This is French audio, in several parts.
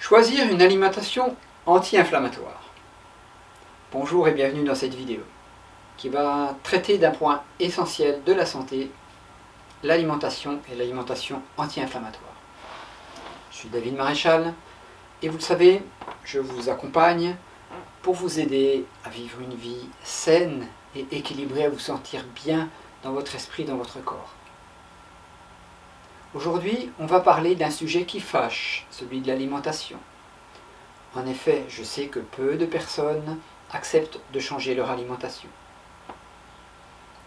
Choisir une alimentation anti-inflammatoire. Bonjour et bienvenue dans cette vidéo qui va traiter d'un point essentiel de la santé, l'alimentation et l'alimentation anti-inflammatoire. Je suis David Maréchal et vous le savez, je vous accompagne pour vous aider à vivre une vie saine et équilibrée, à vous sentir bien dans votre esprit, dans votre corps. Aujourd'hui, on va parler d'un sujet qui fâche, celui de l'alimentation. En effet, je sais que peu de personnes acceptent de changer leur alimentation.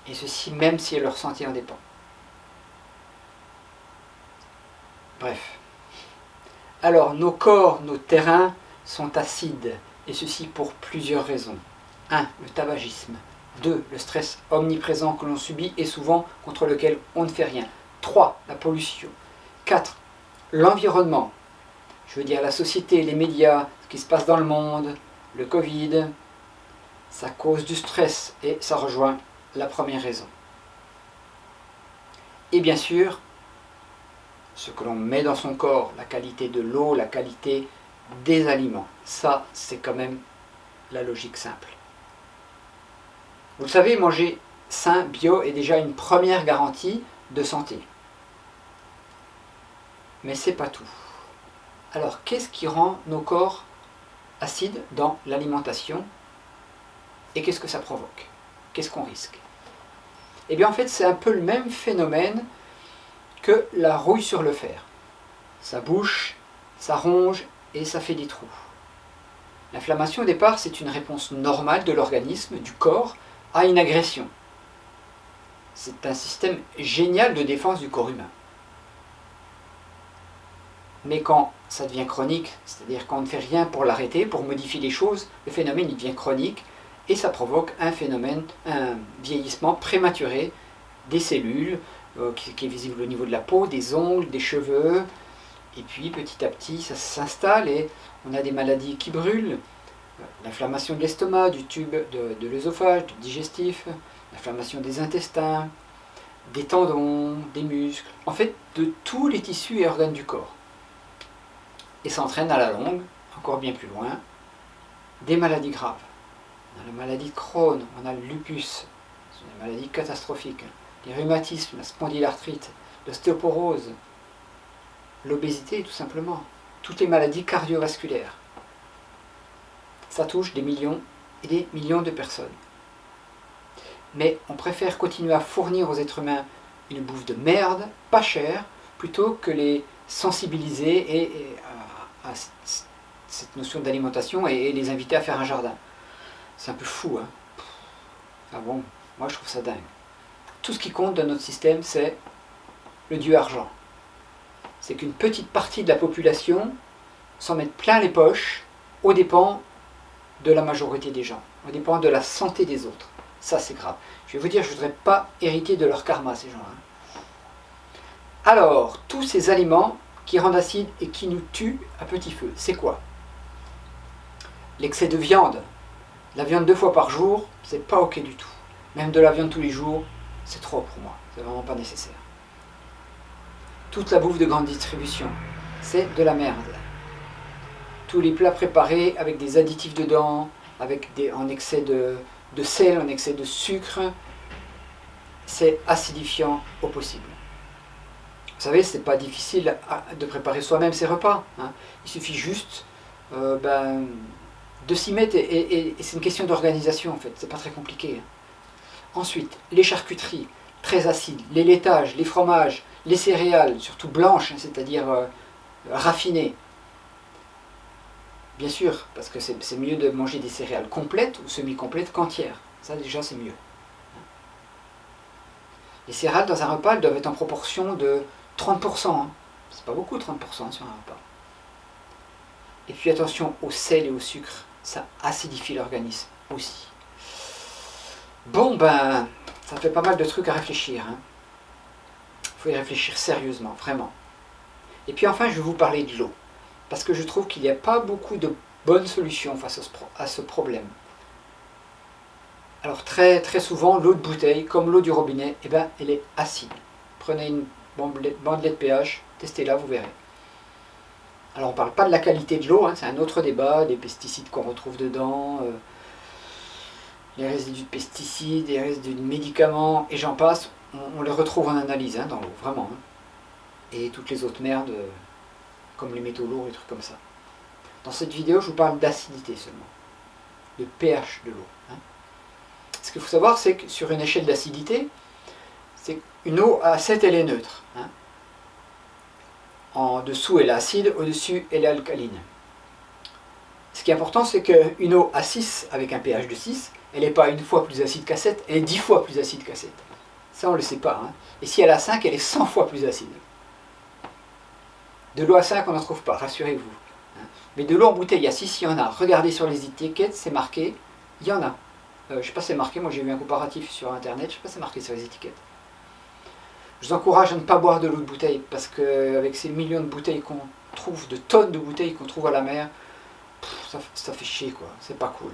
Et ceci même si leur santé en dépend. Bref. Alors, nos corps, nos terrains sont acides, et ceci pour plusieurs raisons. 1. Le tabagisme. 2. Le stress omniprésent que l'on subit et souvent contre lequel on ne fait rien. 3. La pollution. 4. L'environnement. Je veux dire la société, les médias, ce qui se passe dans le monde, le Covid. Ça cause du stress et ça rejoint la première raison. Et bien sûr, ce que l'on met dans son corps, la qualité de l'eau, la qualité des aliments. Ça, c'est quand même la logique simple. Vous le savez, manger sain, bio est déjà une première garantie de santé. Mais c'est pas tout. Alors, qu'est-ce qui rend nos corps acides dans l'alimentation? Et qu'est-ce que ça provoque? Qu'est-ce qu'on risque? Eh bien, en fait, c'est un peu le même phénomène que la rouille sur le fer. Ça bouche, ça ronge et ça fait des trous. L'inflammation, au départ, c'est une réponse normale de l'organisme, du corps, à une agression. C'est un système génial de défense du corps humain. Mais quand ça devient chronique, c'est-à-dire quand on ne fait rien pour l'arrêter, pour modifier les choses, le phénomène il devient chronique et ça provoque un vieillissement prématuré des cellules qui est visible au niveau de la peau, des ongles, des cheveux. Et puis petit à petit ça s'installe et on a des maladies qui brûlent, l'inflammation de l'estomac, du tube de l'œsophage, du digestif, l'inflammation des intestins, des tendons, des muscles, en fait de tous les tissus et organes du corps. Et ça entraîne à la longue, encore bien plus loin, des maladies graves. On a la maladie de Crohn, on a le lupus, ce sont des maladies catastrophiques, les rhumatismes, la spondylarthrite, l'ostéoporose, l'obésité tout simplement, toutes les maladies cardiovasculaires. Ça touche des millions et des millions de personnes. Mais on préfère continuer à fournir aux êtres humains une bouffe de merde, pas chère, plutôt que les sensibiliser à cette notion d'alimentation et les inviter à faire un jardin. C'est un peu fou, hein. Ah bon, moi je trouve ça dingue. Tout ce qui compte dans notre système, c'est le dieu argent. C'est qu'une petite partie de la population s'en mette plein les poches aux dépens de la majorité des gens, aux dépens de la santé des autres. Ça c'est grave. Je vais vous dire, je ne voudrais pas hériter de leur karma, ces gens-là. Alors, tous ces aliments qui rendent acides et qui nous tuent à petit feu, c'est quoi? L'excès de viande. La viande 2 fois par jour, c'est pas ok du tout. Même de la viande tous les jours, c'est trop pour moi. C'est vraiment pas nécessaire. Toute la bouffe de grande distribution, c'est de la merde. Tous les plats préparés avec des additifs dedans, en excès de sel, en excès de sucre, c'est acidifiant au possible. Vous savez, c'est pas difficile de préparer soi-même ses repas. Hein. Il suffit juste de s'y mettre et c'est une question d'organisation en fait, c'est pas très compliqué. Hein. Ensuite, les charcuteries, très acides, les laitages, les fromages, les céréales, surtout blanches, hein, c'est-à-dire raffinées. Bien sûr, parce que c'est mieux de manger des céréales complètes ou semi-complètes qu'entières. Ça déjà c'est mieux. Les céréales dans un repas, elles doivent être en proportion de 30%. Hein. C'est pas beaucoup 30% sur un repas. Et puis attention au sel et au sucre, ça acidifie l'organisme aussi. Bon ben, ça fait pas mal de trucs à réfléchir. Hein. Il faut y réfléchir sérieusement, vraiment. Et puis enfin, je vais vous parler de l'eau. Parce que je trouve qu'il n'y a pas beaucoup de bonnes solutions face à ce problème. Alors très, très souvent, l'eau de bouteille, comme l'eau du robinet, eh ben, elle est acide. Prenez une bandelette pH, testez-la, vous verrez. Alors on ne parle pas de la qualité de l'eau, hein, c'est un autre débat, des pesticides qu'on retrouve dedans, les résidus de pesticides, les résidus de médicaments, et j'en passe, on les retrouve en analyse hein, dans l'eau, vraiment. Hein. Et toutes les autres merdes, comme les métaux lourds, et trucs comme ça. Dans cette vidéo, je vous parle d'acidité seulement, de pH de l'eau. Hein. Ce qu'il faut savoir, c'est que sur une échelle d'acidité, c'est une eau à 7, elle est neutre. Hein. En dessous, elle est acide, au-dessus, elle est alcaline. Ce qui est important, c'est qu'une eau à 6, avec un pH de 6, elle n'est pas une fois plus acide qu'à 7, elle est 10 fois plus acide qu'à 7. Ça, on ne le sait pas. Hein. Et si elle est à 5, elle est 100 fois plus acide. De l'eau à 5, on n'en trouve pas, rassurez-vous. Hein. Mais de l'eau en bouteille à 6, il y en a. Regardez sur les étiquettes, c'est marqué, il y en a. Je ne sais pas si c'est marqué, moi j'ai vu un comparatif sur internet, je ne sais pas si c'est marqué sur les étiquettes. Je vous encourage à ne pas boire de l'eau de bouteille, parce qu'avec ces millions de bouteilles qu'on trouve, de tonnes de bouteilles qu'on trouve à la mer, ça fait chier quoi, c'est pas cool.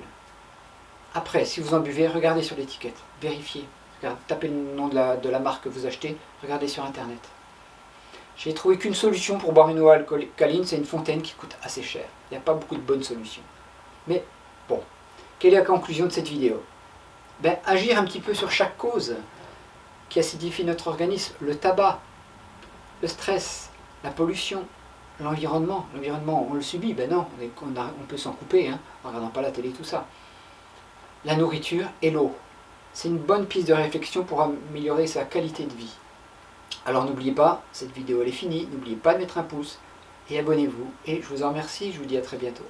Après, si vous en buvez, regardez sur l'étiquette, vérifiez, tapez le nom de la marque que vous achetez, regardez sur internet. J'ai trouvé qu'une solution pour boire une eau alcaline, c'est une fontaine qui coûte assez cher. Il n'y a pas beaucoup de bonnes solutions. Mais bon, quelle est la conclusion de cette vidéo? Agir un petit peu sur chaque cause qui acidifie notre organisme, le tabac, le stress, la pollution, l'environnement. L'environnement, on le subit, non, on peut s'en couper, hein, en regardant pas la télé, tout ça. La nourriture et l'eau. C'est une bonne piste de réflexion pour améliorer sa qualité de vie. Alors n'oubliez pas, cette vidéo elle est finie, n'oubliez pas de mettre un pouce et abonnez-vous. Et je vous en remercie, je vous dis à très bientôt.